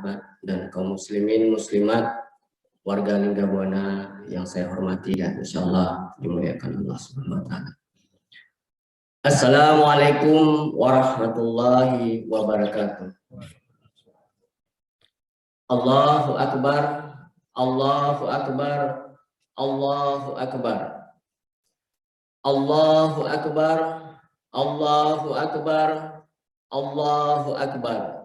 sahabat dan kaum muslimin muslimat warga Linggabuana yang saya hormati dan insyaallah dimuliakan Allah Subhanahu wa taala. Assalamualaikum warahmatullahi wabarakatuh. Allahu akbar, Allahu akbar, Allahu akbar. Allahu akbar, Allahu akbar, Allahu akbar.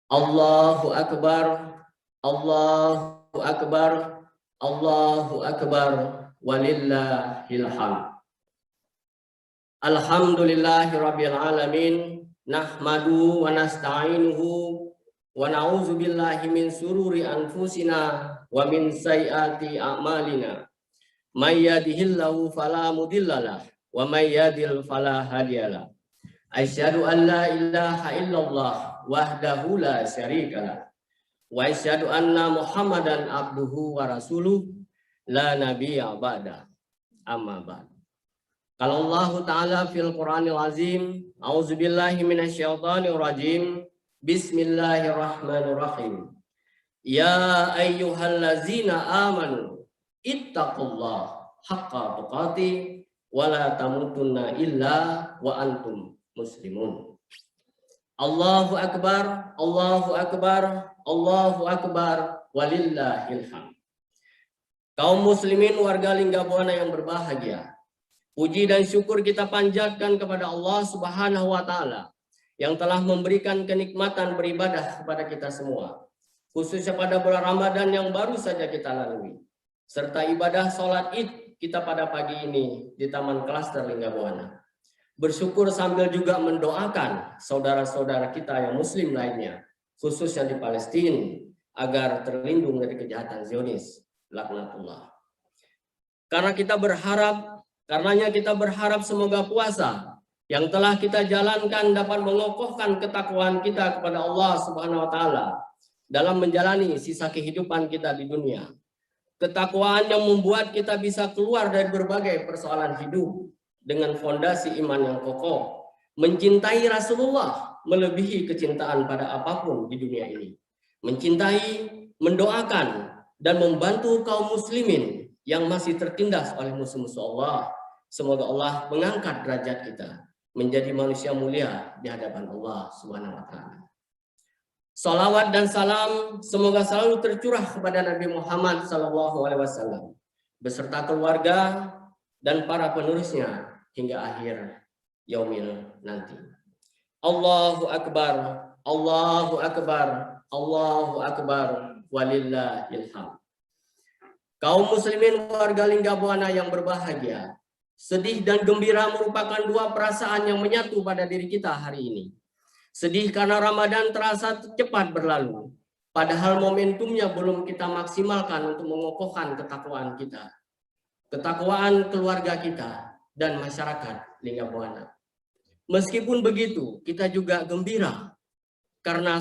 Allahu akbar, Allahu akbar, Allahu akbar, walillahil hamd. Alhamdulillahi rabbil alamin, nahmadu wa nasta'inuhu wa na'udzu billahi min sururi anfusina wa min sayyiati a'malina. May yahdihillahu fala mudhillalah wa may yudhlil fala hadiyalah. Asyhadu an la ilaha illallah wahdahu la syarikalah wa asyhadu anna Muhammadan abduhu wa rasuluh la nabiyya ba'da. Amma ba'd. Qala Allah Ta'ala fil Qur'anil Azim, a'udzubillahi minasyaitonir rajim. Bismillahirrahmanirrahim. Ya ayyuhallazina amanu ittaqullaha haqqa tuqatih wa la tamutunna illa wa antum muslimun. Allahu akbar, Allahu akbar, Allahu akbar, walillahil hamd. Kaum muslimin warga Linggabuana yang berbahagia, puji dan syukur kita panjatkan kepada Allah Subhanahu wa taala yang telah memberikan kenikmatan beribadah kepada kita semua, khususnya pada bulan Ramadan yang baru saja kita lalui, serta ibadah sholat Id kita pada pagi ini di Taman Klaster Linggabuana. Bersyukur sambil juga mendoakan saudara-saudara kita yang muslim lainnya, khususnya di Palestina, agar terlindung dari kejahatan Zionis, laknatullah. Karenanya kita berharap semoga puasa yang telah kita jalankan dapat mengokohkan ketakwaan kita kepada Allah Subhanahu wa taala dalam menjalani sisa kehidupan kita di dunia. Ketakwaan yang membuat kita bisa keluar dari berbagai persoalan hidup dengan fondasi iman yang kokoh, mencintai Rasulullah melebihi kecintaan pada apapun di dunia ini, mencintai, mendoakan, dan membantu kaum muslimin yang masih tertindas oleh musuh-musuh Allah. Semoga Allah mengangkat derajat kita menjadi manusia mulia di hadapan Allah Subhanahu wa taala. Salawat dan salam semoga selalu tercurah kepada Nabi Muhammad SAW beserta keluarga dan para penerusnya hingga akhir yaumil nanti. Allahu akbar, Allahu akbar, Allahu akbar, walillahil hamd. Kaum muslimin warga Linggabuana yang berbahagia, sedih dan gembira merupakan dua perasaan yang menyatu pada diri kita hari ini. Sedih karena Ramadan terasa cepat berlalu, padahal momentumnya belum kita maksimalkan untuk mengokohkan ketakwaan kita, ketakwaan keluarga kita, dan masyarakat Linggabuana. Meskipun begitu, kita juga gembira karena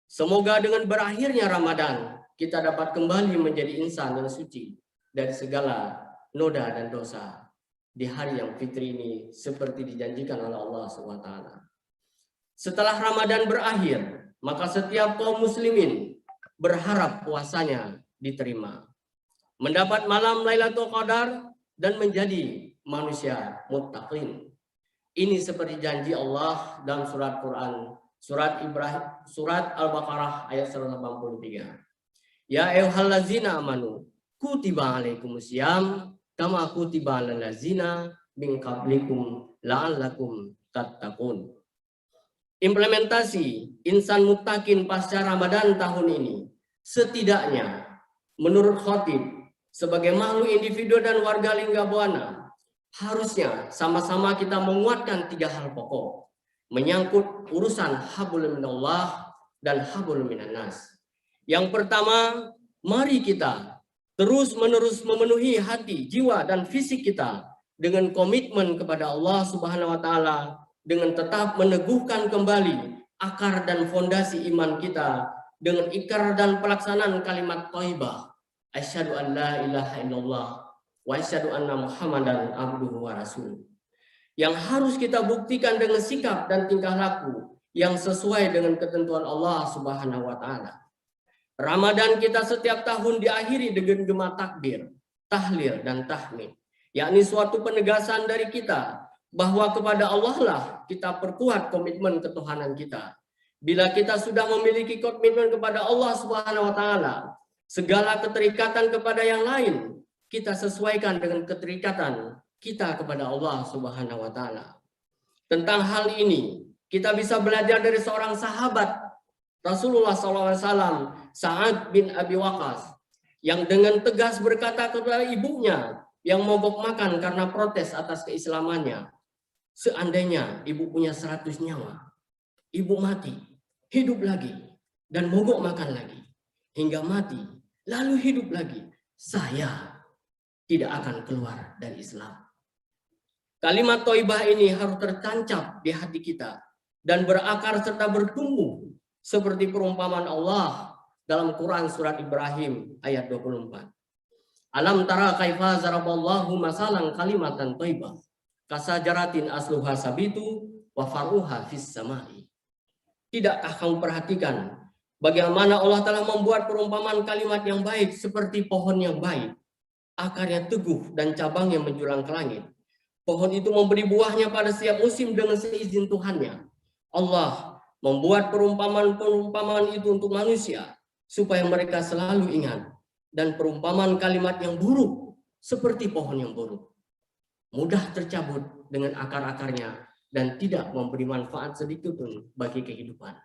semoga dengan berakhirnya Ramadan, kita dapat kembali menjadi insan yang suci dari segala noda dan dosa di hari yang fitri ini seperti dijanjikan oleh Allah SWT. Setelah Ramadan berakhir, maka setiap kaum muslimin berharap puasanya diterima, mendapat malam Lailatul Qadar dan menjadi manusia muttaqin. Ini seperti janji Allah dalam surat Quran, surat Al-Baqarah ayat 183. Ya ayyuhallazina amanu kutiba alaikumusiyam kama kutiba alal ladzina min qablikum la'allakum tattaqun. Implementasi insan muttaqin pasca Ramadan tahun ini setidaknya menurut khatib sebagai makhluk individu dan warga Linggabuana harusnya sama-sama kita menguatkan tiga hal pokok menyangkut urusan hablum minallah dan hablum minannas. Yang pertama, mari kita terus-menerus memenuhi hati, jiwa, dan fisik kita dengan komitmen kepada Allah Subhanahu wa taala dengan tetap meneguhkan kembali akar dan fondasi iman kita dengan ikrar dan pelaksanaan kalimat thayyibah asyhadu an la ilaha illallah wa asyhadu anna Muhammadan abduhu wa rasuluh, yang harus kita buktikan dengan sikap dan tingkah laku yang sesuai dengan ketentuan Allah Subhanahu wa taala. Ramadan kita setiap tahun diakhiri dengan gema takbir, tahlil dan tahmid, yakni suatu penegasan dari kita bahwa kepada Allah lah kita perkuat komitmen ketuhanan kita. Bila kita sudah memiliki komitmen kepada Allah Subhanahu wa taala, segala keterikatan kepada yang lain kita sesuaikan dengan keterikatan kita kepada Allah Subhanahu wa taala. Tentang hal ini, kita bisa belajar dari seorang sahabat Rasulullah SAW, Sa'ad bin Abi Waqqas, yang dengan tegas berkata kepada ibunya yang mogok makan karena protes atas keislamannya, seandainya ibu punya 100 nyawa, ibu mati, hidup lagi, dan mogok makan lagi, hingga mati, lalu hidup lagi, saya tidak akan keluar dari Islam. Kalimat thayyibah ini harus tertancap di hati kita dan berakar serta bertumbuh seperti perumpamaan Allah dalam Quran surat Ibrahim ayat 24. Alam tara kaifa zaraballahu masalan kalimatan thayyibah kasajaratin asluha sabitu wa faruha fis samai. Tidakkah kamu perhatikan bagaimana Allah telah membuat perumpamaan kalimat yang baik seperti pohon yang baik, akarnya teguh dan cabangnya menjulang ke langit. Pohon itu memberi buahnya pada setiap musim dengan seizin Tuhannya. Allah membuat perumpamaan-perumpamaan itu untuk manusia supaya mereka selalu ingat, dan perumpamaan kalimat yang buruk seperti pohon yang buruk, mudah tercabut dengan akar-akarnya dan tidak memberi manfaat sedikit pun bagi kehidupan.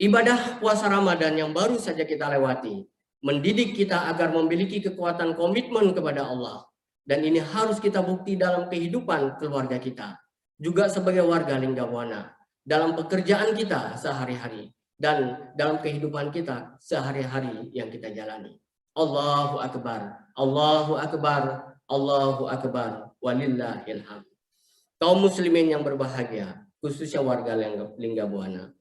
Ibadah puasa Ramadan yang baru saja kita lewati mendidik kita agar memiliki kekuatan komitmen kepada Allah, dan ini harus kita bukti dalam kehidupan keluarga kita, juga sebagai warga Linggabuana, dalam pekerjaan kita sehari-hari dan dalam kehidupan kita sehari-hari yang kita jalani. Allahu Akbar, Allahu Akbar, Allahu Akbar, walillahil hamd. Kaum muslimin yang berbahagia, khususnya warga Linggabuana.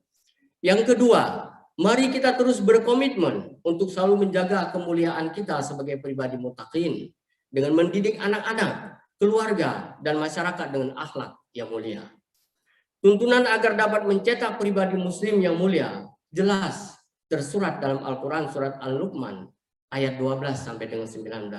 Yang kedua, mari kita terus berkomitmen untuk selalu menjaga kemuliaan kita sebagai pribadi muttaqin dengan mendidik anak-anak, keluarga, dan masyarakat dengan akhlak yang mulia. Tuntunan agar dapat mencetak pribadi muslim yang mulia jelas tersurat dalam Al-Quran surat Al-Luqman ayat 12 sampai dengan 19.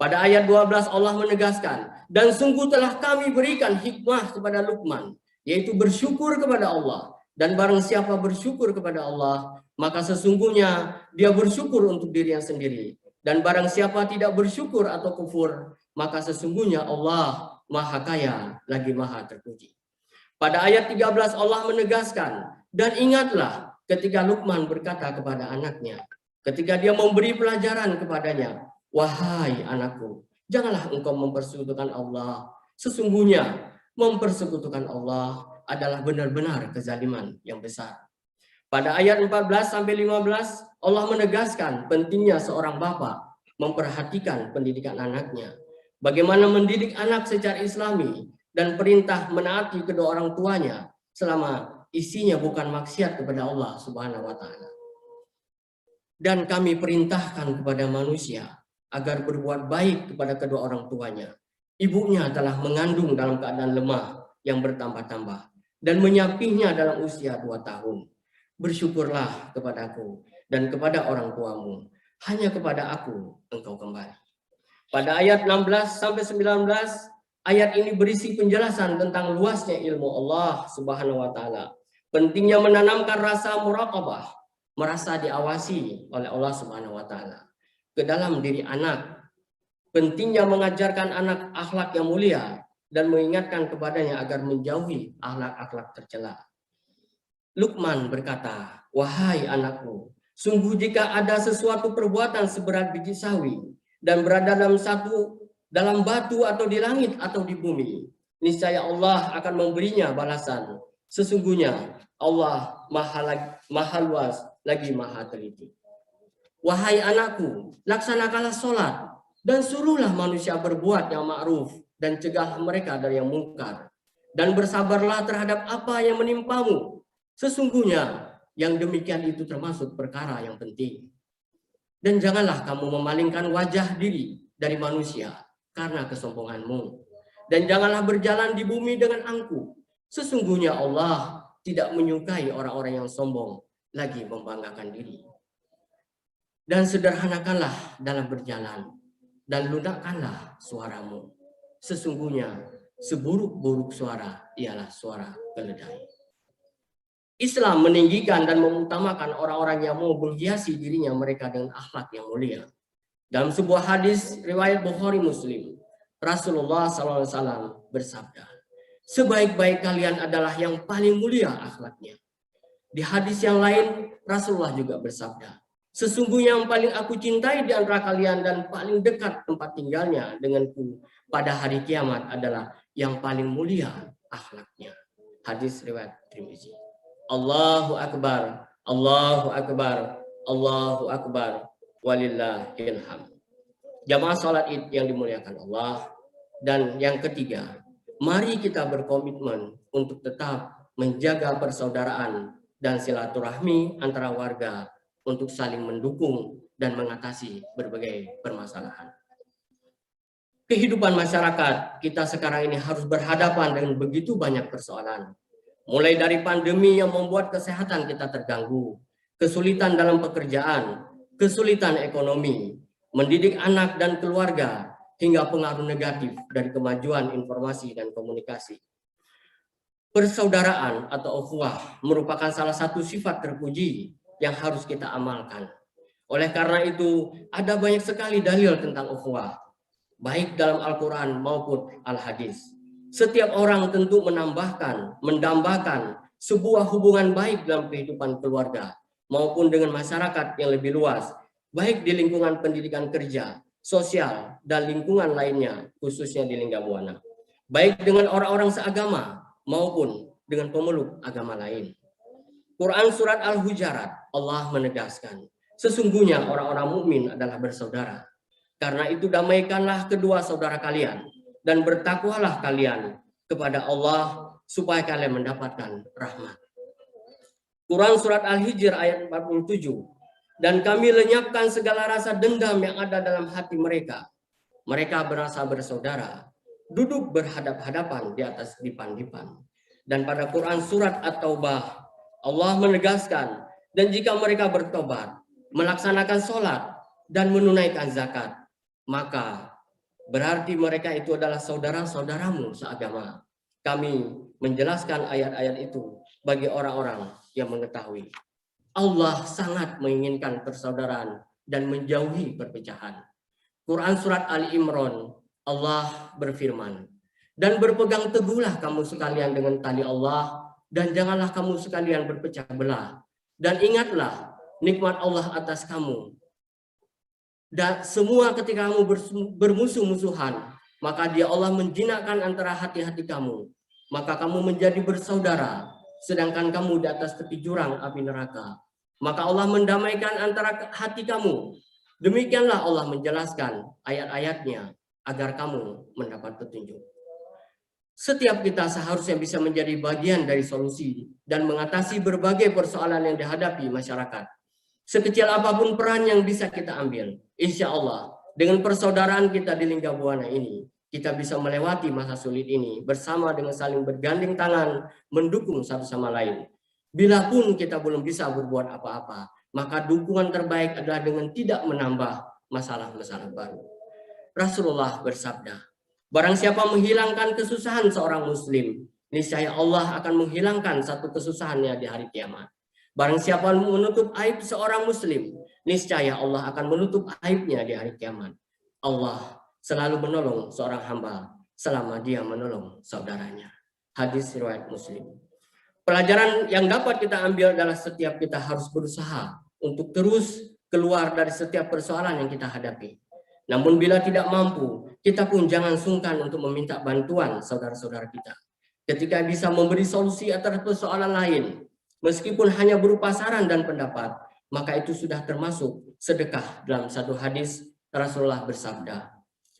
Pada ayat 12 Allah menegaskan, dan sungguh telah kami berikan hikmah kepada Luqman, yaitu bersyukur kepada Allah, dan barang siapa bersyukur kepada Allah, maka sesungguhnya dia bersyukur untuk dirinya sendiri, dan barang siapa tidak bersyukur atau kufur, maka sesungguhnya Allah Maha Kaya lagi Maha Terpuji. Pada ayat 13 Allah menegaskan, dan ingatlah ketika Luqman berkata kepada anaknya, ketika dia memberi pelajaran kepadanya, wahai anakku, janganlah engkau mempersekutukan Allah. Sesungguhnya mempersekutukan Allah adalah benar-benar kezaliman yang besar. Pada ayat 14 sampai 15 Allah menegaskan pentingnya seorang bapak memperhatikan pendidikan anaknya, bagaimana mendidik anak secara Islami, dan perintah menaati kedua orang tuanya selama isinya bukan maksiat kepada Allah Subhanahu wa taala. Dan kami perintahkan kepada manusia agar berbuat baik kepada kedua orang tuanya. Ibunya telah mengandung dalam keadaan lemah yang bertambah-tambah dan menyapinya dalam usia 2 tahun. Bersyukurlah kepadaku dan kepada orang tuamu. Hanya kepada aku engkau kembali. Pada ayat 16 sampai 19, ayat ini berisi penjelasan tentang luasnya ilmu Allah Subhanahu wa taala. Pentingnya menanamkan rasa muraqabah, merasa diawasi oleh Allah Subhanahu wa taala ke dalam diri anak. Pentingnya mengajarkan anak akhlak yang mulia dan mengingatkan kepadanya agar menjauhi akhlak-akhlak tercela. Luqman berkata, wahai anakku, sungguh jika ada sesuatu perbuatan seberat biji sawi dan berada dalam batu atau di langit atau di bumi, niscaya Allah akan memberinya balasan. Sesungguhnya Allah maha luas lagi maha teliti. Wahai anakku, laksanakanlah sholat dan suruhlah manusia berbuat yang ma'ruf dan cegah mereka dari yang mungkar. Dan bersabarlah terhadap apa yang menimpamu. Sesungguhnya yang demikian itu termasuk perkara yang penting. Dan janganlah kamu memalingkan wajah diri dari manusia karena kesombonganmu. Dan janganlah berjalan di bumi dengan angkuh. Sesungguhnya Allah tidak menyukai orang-orang yang sombong lagi membanggakan diri. Dan sederhanakanlah dalam berjalan, dan lunakkanlah suaramu. Sesungguhnya seburuk-buruk suara ialah suara keledai. Islam meninggikan dan mengutamakan orang-orang yang mau menghiasi dirinya mereka dengan akhlak yang mulia. Dalam sebuah hadis riwayat Bukhari Muslim, Rasulullah SAW bersabda, sebaik-baik kalian adalah yang paling mulia akhlaknya. Di hadis yang lain, Rasulullah juga bersabda, sesungguhnya yang paling aku cintai di antara kalian dan paling dekat tempat tinggalnya denganku pada hari kiamat adalah yang paling mulia akhlaknya. Hadis riwayat Tirmizi. Allahu Akbar, Allahu Akbar, Allahu Akbar, walillahil hamd. Jamaah salat Id yang dimuliakan Allah. Dan yang ketiga, mari kita berkomitmen untuk tetap menjaga persaudaraan dan silaturahmi antara warga untuk saling mendukung dan mengatasi berbagai permasalahan. Kehidupan masyarakat kita sekarang ini harus berhadapan dengan begitu banyak persoalan. Mulai dari pandemi yang membuat kesehatan kita terganggu, kesulitan dalam pekerjaan, kesulitan ekonomi, mendidik anak dan keluarga, hingga pengaruh negatif dari kemajuan informasi dan komunikasi. Persaudaraan atau ukhuwah merupakan salah satu sifat terpuji yang harus kita amalkan. Oleh karena itu, ada banyak sekali dalil tentang ukhuwah, baik dalam Al-Quran maupun Al-Hadis. Setiap orang tentu mendambakan sebuah hubungan baik dalam kehidupan keluarga maupun dengan masyarakat yang lebih luas, baik di lingkungan pendidikan kerja, sosial, dan lingkungan lainnya, khususnya di Linggabuana, baik dengan orang-orang seagama maupun dengan pemeluk agama lain. Quran Surat Al-Hujarat, Allah menegaskan, sesungguhnya orang-orang mukmin adalah bersaudara. Karena itu damaikanlah kedua saudara kalian, dan bertakwalah kalian kepada Allah supaya kalian mendapatkan rahmat. Quran Surat Al-Hijr ayat 47, dan kami lenyapkan segala rasa dendam yang ada dalam hati mereka. Mereka berasa bersaudara, duduk berhadap-hadapan di atas dipan-dipan. Dan pada Quran Surat At-Taubah, Allah menegaskan, dan jika mereka bertobat, melaksanakan sholat, dan menunaikan zakat, maka berarti mereka itu adalah saudara-saudaramu seagama. Kami menjelaskan ayat-ayat itu bagi orang-orang yang mengetahui. Allah sangat menginginkan persaudaraan dan menjauhi perpecahan. Quran Surat Ali Imran, Allah berfirman, dan berpegang teguhlah kamu sekalian dengan tali Allah, dan janganlah kamu sekalian berpecah belah. Dan ingatlah nikmat Allah atas kamu. Dan semua ketika kamu bermusuh-musuhan, maka dia Allah menjinakkan antara hati-hati kamu. Maka kamu menjadi bersaudara, sedangkan kamu di atas tepi jurang api neraka. Maka Allah mendamaikan antara hati kamu. Demikianlah Allah menjelaskan ayat-ayatnya agar kamu mendapat petunjuk. Setiap kita seharusnya bisa menjadi bagian dari solusi dan mengatasi berbagai persoalan yang dihadapi masyarakat. Sekecil apapun peran yang bisa kita ambil, insya Allah dengan persaudaraan kita di Linggabuana ini, kita bisa melewati masa sulit ini bersama dengan saling bergandeng tangan, mendukung satu sama lain. Bila pun kita belum bisa berbuat apa-apa, maka dukungan terbaik adalah dengan tidak menambah masalah-masalah baru. Rasulullah bersabda, barang siapa menghilangkan kesusahan seorang muslim, niscaya Allah akan menghilangkan satu kesusahannya di hari kiamat. Barang siapa menutup aib seorang muslim, niscaya Allah akan menutup aibnya di hari kiamat. Allah selalu menolong seorang hamba selama dia menolong saudaranya. Hadis riwayat Muslim. Pelajaran yang dapat kita ambil adalah setiap kita harus berusaha untuk terus keluar dari setiap persoalan yang kita hadapi. Namun bila tidak mampu, kita pun jangan sungkan untuk meminta bantuan saudara-saudara kita. Ketika bisa memberi solusi atas persoalan lain, meskipun hanya berupa saran dan pendapat, maka itu sudah termasuk sedekah. Dalam satu hadis Rasulullah bersabda,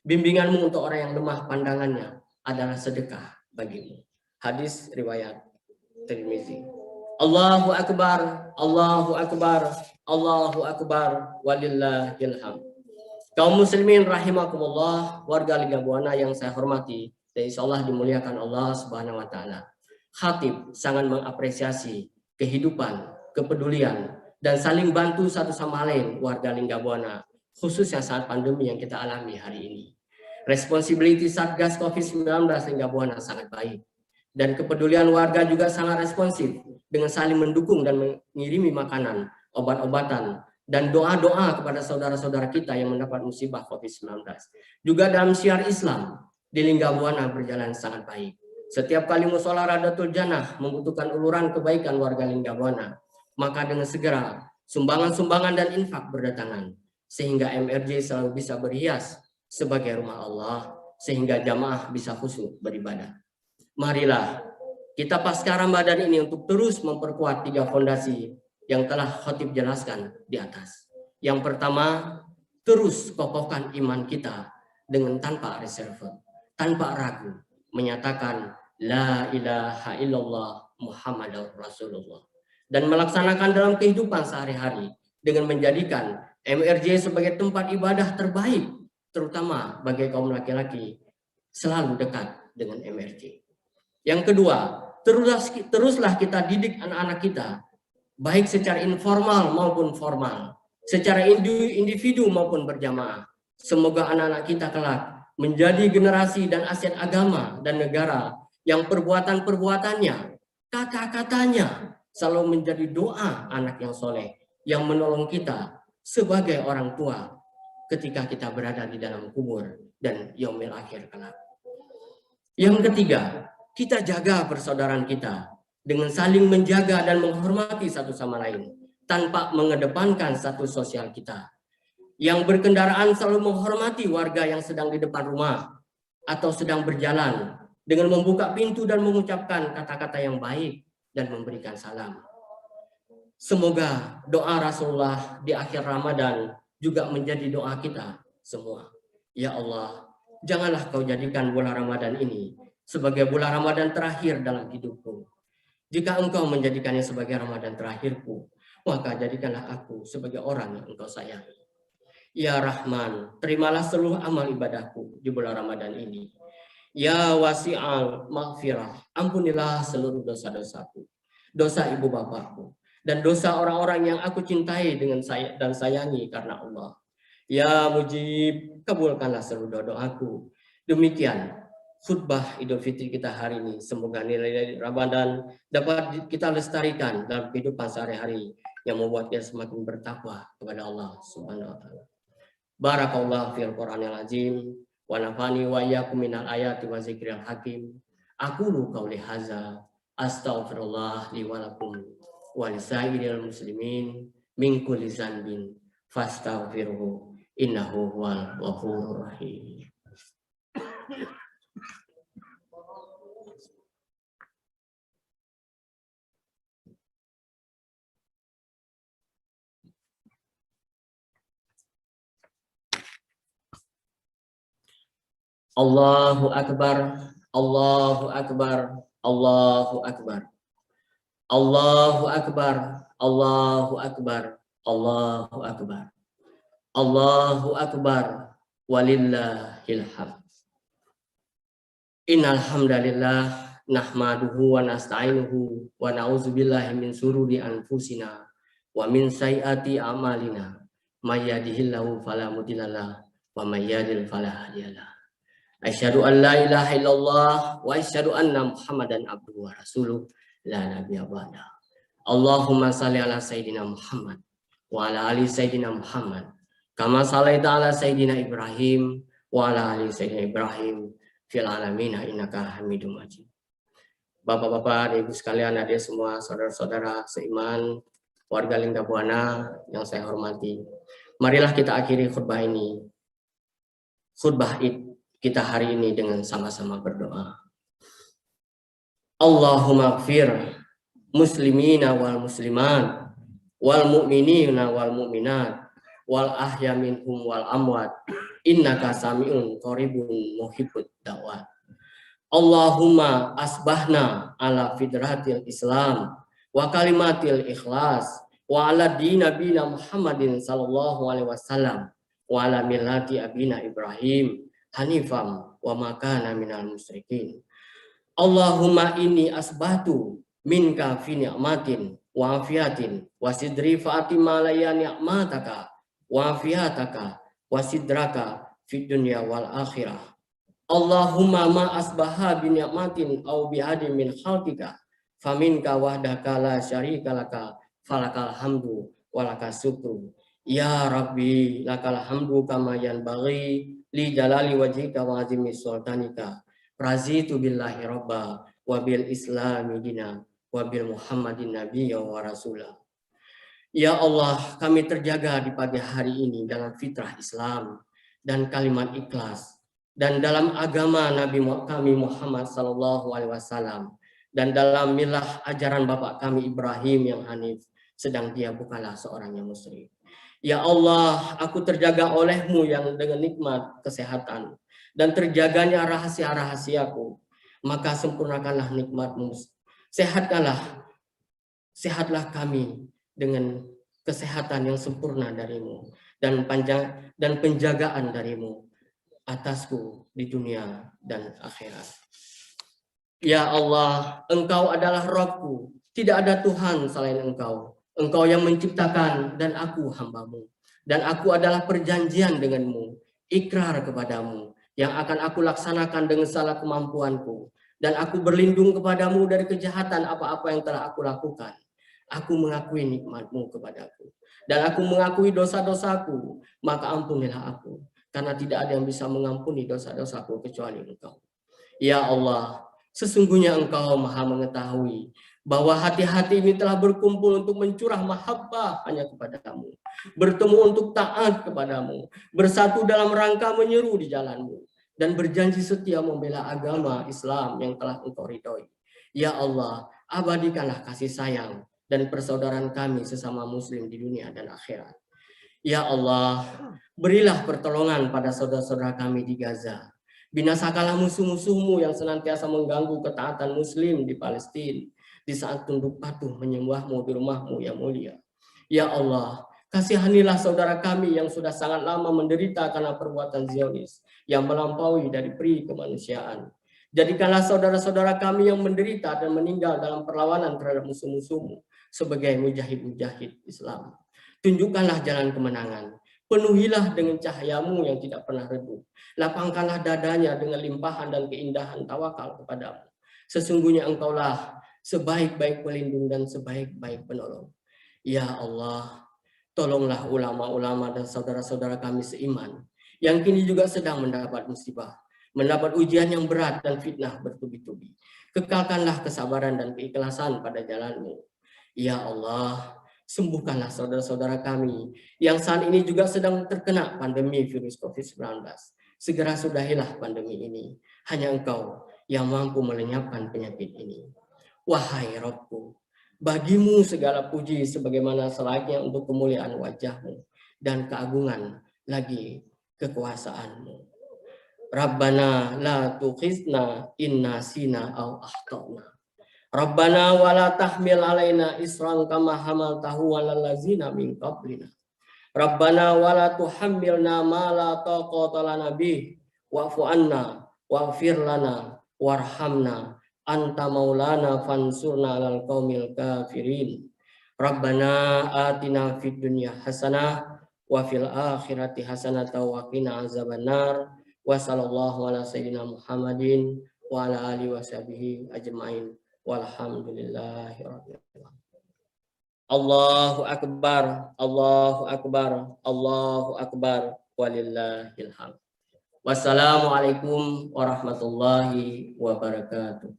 bimbinganmu untuk orang yang lemah pandangannya adalah sedekah bagimu. Hadis riwayat Tirmizi. Allahu Akbar, Allahu Akbar, Allahu Akbar, walillahil hamd. Kaum muslimin rahimakumullah, warga Linggabuana yang saya hormati, dan insyaallah dimuliakan Allah Subhanahu wa taala. Khatib sangat mengapresiasi kehidupan, kepedulian, dan saling bantu satu sama lain warga Linggabuana, khususnya saat pandemi yang kita alami hari ini. Responsibility Satgas COVID-19 Linggabuana sangat baik, dan kepedulian warga juga sangat responsif dengan saling mendukung dan mengirimi makanan, obat-obatan, dan doa-doa kepada saudara-saudara kita yang mendapat musibah COVID-19. Juga dalam syiar Islam di Linggabuana berjalan sangat baik. Setiap kali musola Radatul Jannah membutuhkan uluran kebaikan warga Linggabuana, maka dengan segera sumbangan-sumbangan dan infak berdatangan, sehingga MRJ selalu bisa berhias sebagai rumah Allah, sehingga jamaah bisa khusyuk beribadah. Marilah kita pasca Ramadan ini untuk terus memperkuat 3 fondasi yang telah Khatib jelaskan di atas. Yang pertama, terus kokohkan iman kita dengan tanpa reserve, tanpa ragu, menyatakan La ilaha illallah Muhammadur Rasulullah, dan melaksanakan dalam kehidupan sehari-hari dengan menjadikan MRJ sebagai tempat ibadah terbaik, terutama bagi kaum laki-laki, selalu dekat dengan MRJ. Yang kedua, teruslah kita didik anak-anak kita, baik secara informal maupun formal, secara individu maupun berjamaah. Semoga anak-anak kita kelak menjadi generasi dan aset agama dan negara yang perbuatan-perbuatannya, kata-katanya selalu menjadi doa anak yang soleh, yang menolong kita sebagai orang tua ketika kita berada di dalam kubur dan yaumil akhir kelak. Yang ketiga, kita jaga persaudaraan kita dengan saling menjaga dan menghormati satu sama lain, tanpa mengedepankan status sosial kita. Yang berkendaraan selalu menghormati warga yang sedang di depan rumah atau sedang berjalan, dengan membuka pintu dan mengucapkan kata-kata yang baik dan memberikan salam. Semoga doa Rasulullah di akhir Ramadan juga menjadi doa kita semua. Ya Allah, janganlah kau jadikan bulan Ramadan ini sebagai bulan Ramadan terakhir dalam hidupku. Jika engkau menjadikannya sebagai Ramadan terakhirku, maka jadikanlah aku sebagai orang yang engkau sayangi. Ya Rahman, terimalah seluruh amal ibadahku di bulan Ramadan ini. Ya wasi'al maghfirah, ampunilah seluruh dosa-dosaku, dosa ibu bapakku, dan dosa orang-orang yang aku cintai dengan dan sayangi karena Allah. Ya mujib, kabulkanlah seluruh doaku. Demikian khutbah Idul Fitri kita hari ini. Semoga nilai Ramadan dapat kita lestarikan dalam kehidupan sehari-hari yang membuat kita semakin bertakwa kepada Allah Subhanahu wa taala. Barakallahu fil Qur'anil azim wa nafani wa iyyakum minal ayati wa zikril hakim. Aqulu qouli hadza astaghfirullah li wa lakum wa lisairil muslimin min kulli dzanbin fastaghfiruhu innahu huwal ghafurur rahim. Allahu Akbar, Allahu Akbar, Allahu Akbar. Allahu Akbar, Allahu Akbar, Allahu Akbar. Allahu Akbar, walillahil hamd. Innal hamdalillah nahmaduhu wa nasta'inuhu wa na'udzubillahi min sururi anfusina wa min sayyiati a'malina. May yahdihillahu fala mudhillalah wa may yudhlil fala hadiyalah. Asyhadu an la ilaha illallah wa asyhadu anna Muhammadan abduhu wa rasuluh la nabiyya ba'da. Allahumma shalli ala sayyidina Muhammad wa ala ali sayyidina Muhammad kama shallaita ala sayyidina Ibrahim wa ala ali sayyidina Ibrahim fil alamin innaka Hamidum Majid. Bapak-bapak, ibu sekalian, adik semua, saudara-saudara seiman, warga Linggabuana yang saya hormati. Marilah kita akhiri khutbah ini, khutbah Id kita hari ini, dengan sama-sama berdoa. Allahumma gfir muslimina wal muslimat wal mu'minina wal mu'minat wal ahya minhum wal amwat innaka sami'un qaribun muhibbud da'wat. Allahumma asbahna ala fidratil Islam wa kalimatil ikhlas wa ala dina bina Muhammadin sallallahu alaihi wasallam wa ala millati abina Ibrahim hanifam wa makana minal musyrikin. Allahumma inni asbahtu minka fi ni'matin wa afiatin wa sidri fa'atima layya ni'mataka wa afiataka wa sidraka fi dunya wal akhirah. Allahumma ma asbaha bi ni'matin aw bi adin min khalqika faminka wahdaka la syarika laka falakal hamdu walaka syukru. Ya Rabbi lakal hamdu kama yanbaghi li jalali wajhika wa azimi sultanika. Razitu billahi robba wa bil islami dina wa bil muhammadin nabiyya wa rasulah. Ya Allah, kami terjaga di pagi hari ini dalam fitrah Islam dan kalimat ikhlas dan dalam agama Nabi kami Muhammad sallallahu alaihi wasallam dan dalam milah ajaran bapak kami Ibrahim yang hanif, sedang dia bukanlah seorang yang musyrik. Ya Allah, aku terjaga oleh-Mu yang dengan nikmat kesehatan dan terjaganya rahasia-rahasiaku, maka sempurnakanlah nikmat-Mu. Sehatlah kami dengan kesehatan yang sempurna dari-Mu dan penjagaan dari-Mu atasku di dunia dan akhirat. Ya Allah, Engkau adalah Rabbku, tidak ada Tuhan selain Engkau. Engkau yang menciptakan dan aku hamba-Mu. Dan aku adalah perjanjian dengan-Mu, ikrar kepadamu, yang akan aku laksanakan dengan segala kemampuanku. Dan aku berlindung kepadamu dari kejahatan apa-apa yang telah aku lakukan. Aku mengakui nikmat-Mu kepadaku. Dan aku mengakui dosa-dosaku, maka ampunilah aku. Karena tidak ada yang bisa mengampuni dosa-dosaku kecuali Engkau. Ya Allah, sesungguhnya Engkau maha mengetahui bahwa hati-hati ini telah berkumpul untuk mencurah mahabbah hanya kepadamu, bertemu untuk taat kepadamu, bersatu dalam rangka menyeru di jalanmu, dan berjanji setia membela agama Islam yang telah Engkau ridhoi. Ya Allah, abadikanlah kasih sayang dan persaudaraan kami sesama muslim di dunia dan akhirat. Ya Allah, berilah pertolongan pada saudara-saudara kami di Gaza. Binasakanlah musuh-musuhmu yang senantiasa mengganggu ketaatan muslim di Palestina di saat tunduk patuh menyembahmu di rumahmu yang mulia. Ya Allah, kasihanilah saudara kami yang sudah sangat lama menderita karena perbuatan Zionis yang melampaui dari peri kemanusiaan. Jadikanlah saudara-saudara kami yang menderita dan meninggal dalam perlawanan terhadap musuh-musuhmu sebagai mujahid-mujahid Islam. Tunjukkanlah jalan kemenangan. Penuhilah dengan cahayamu yang tidak pernah redup. Lapangkanlah dadanya dengan limpahan dan keindahan tawakal kepadamu. Sesungguhnya Engkaulah sebaik-baik pelindung dan sebaik-baik penolong. Ya Allah, tolonglah ulama-ulama dan saudara-saudara kami seiman yang kini juga sedang mendapat musibah, mendapat ujian yang berat dan fitnah bertubi-tubi. Kekalkanlah kesabaran dan keikhlasan pada jalanmu. Ya Allah, sembuhkanlah saudara-saudara kami yang saat ini juga sedang terkena pandemi virus COVID-19. Segera sudahilah pandemi ini. Hanya Engkau yang mampu melenyapkan penyakit ini. Wahai Rabbku, bagimu segala puji sebagaimana selayaknya untuk kemuliaan wajahmu dan keagungan lagi kekuasaanmu. Rabbana la tukhizna inna sina au akhtana. Rabbana wala tahmil alaina isran kama hamaltahu alal ladzina min qablina. Rabbana wala tuhammilna ma la taqata lana bih wa'fu anna waghfir lana warhamna anta maulana fansurna alal qaumil kafirin. Rabbana atina fid dunya hasanah wa fil akhirati hasanah wa qina azabannar. Wa sallallahu ala sayyidina Muhammadin wa ala alihi washabihi ajmain. Walhamdulillahi rabbil alamin. Allahu akbar, Allahu akbar, Allahu akbar, walillahil hamd. Wassalamualaikum warahmatullahi wabarakatuh.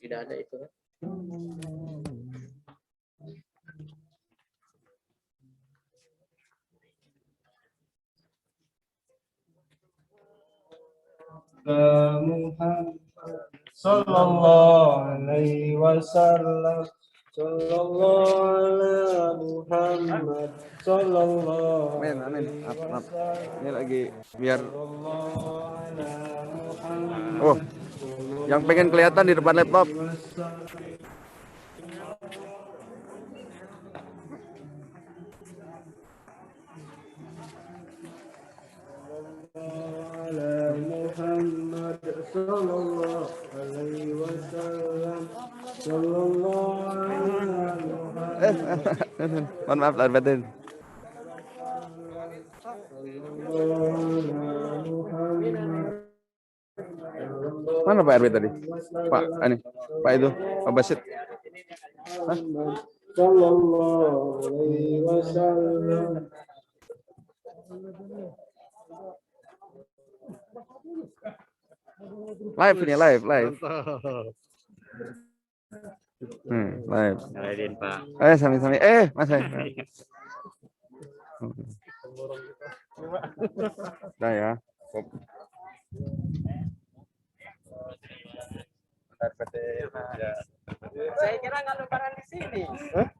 Tidak ada itu kan? Muhammad sallallahu alaihi wasallam, sallallahu ala Muhammad sallallahu Amin. Ini lagi biar yang pengen kelihatan di depan laptop. sallallahu alaihi wasallam. Sallallahu ala Muhammad. Mohon maaf lahir batin. Mana Pak RW tadi? Pak ini, Pak itu, Pak Basit. Sallallahu alaihi wasallam. Live ini, live. Live. Ngelain Pak. Sami-sami. Mas saya. Nah ya. Ya. Saya kira nggak lebaran di sini.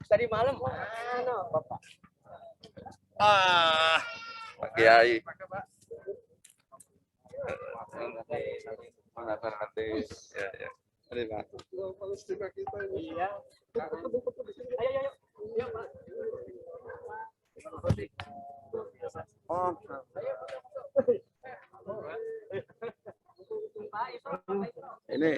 Tadi malam mana Bapak? Pak Kiai. Ya. Ini Pak. Iya. Ayo. Yuk, Pak. Oh. Ini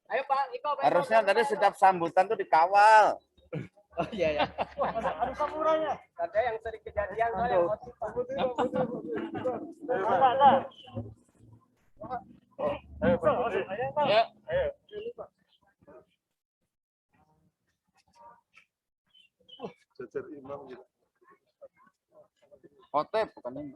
Ayo Pak, Iko. harusnya tadi setiap sambutan tuh dikawal. Oh iya ya. Ada samurai-nya. Ada yang sering kejadian soalnya Khotib bukan ini.